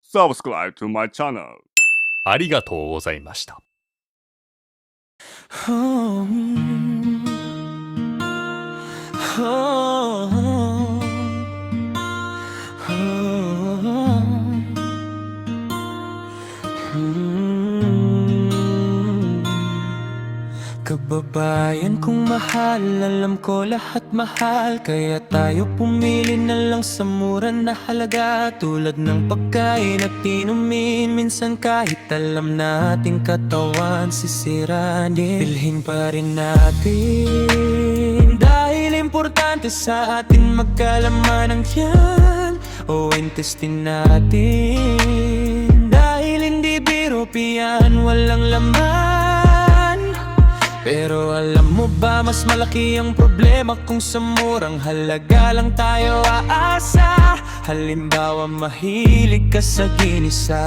Subscribe to my channel. ありがとうございました。Kababayan kong mahal, alam ko lahat mahal, kaya tayo pumili na lang sa mura na halaga. Tulad ng pagkain at inumin, minsan kahit alam nating katawan sisiranin, bilhin pa rin natin. Dahil importante sa atin magkalaman ng tiyan o intestine natin. Dahil hindi biro piyan, walang laman. Pero alam mo ba, mas malaki ang problema kung sa murang halaga lang tayo aasa. Halimbawa, mahilig ka sa ginisa,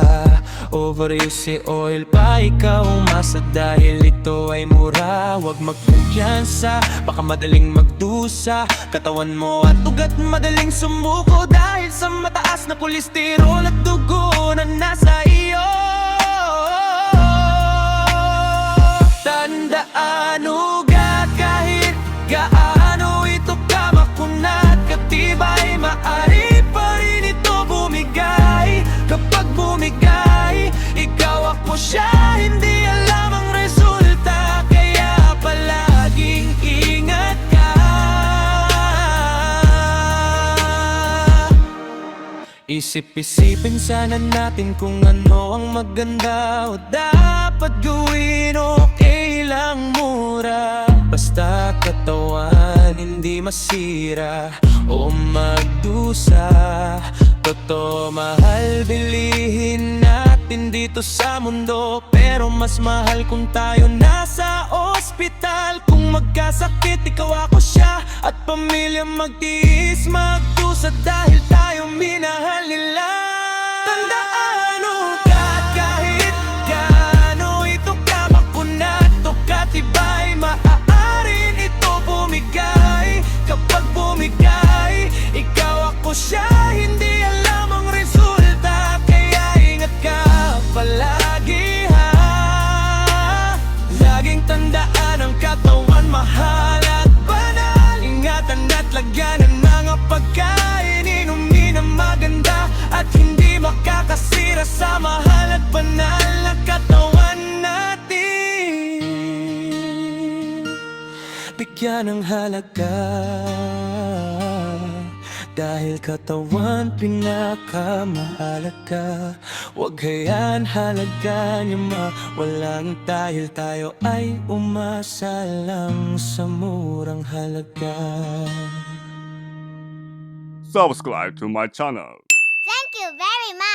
overuse oil pa ikaw umasa. Dahil ito ay mura, huwag magkumpiyansa, baka madaling magdusa katawan mo at ugat madaling sumuko. Dahil sa mataas na kolesterol at dugo na nasa iyo. Tandaan, ugat kahit gaano ito kamakunat, katibay, maaari pa rin ito bumigay. Kapag bumigay, ikaw ako siya, hindi alam ang resulta, kaya palaging ingat ka. Isip-isipin sana natin kung ano ang maganda o dapat gawin, okay lang mura. Basta katawan, hindi masira o magdusa. Totoo mahal, bilihin natin dito sa mundo, pero mas mahal kung tayo nasa ospital. Kung magkasakit, ikaw ako siya, at pamilya magtiis, magdusa dahil tayo minahal nila. Tandaan, ugat kahit gaano ito kamakunat o katibay, maaaring ito bumigay. Kapag bumigay, ikaw ako siya, hindi alam ang resulta, kaya ingat ka palagi ha. Laging tandaan, ang katawan mahal at banal. Ingatan at lagyan ng mga pagkain, inumin na maganda at hindi makakasira sa mahal at banal na katawan natin. Bigyan ng halaga, dahil katawan pinakamahalaga. Huwag hayaan halaga niya mawalang, dahil tayo ay umasa lang sa murang halaga. Subscribe to my channel. Thank you very much.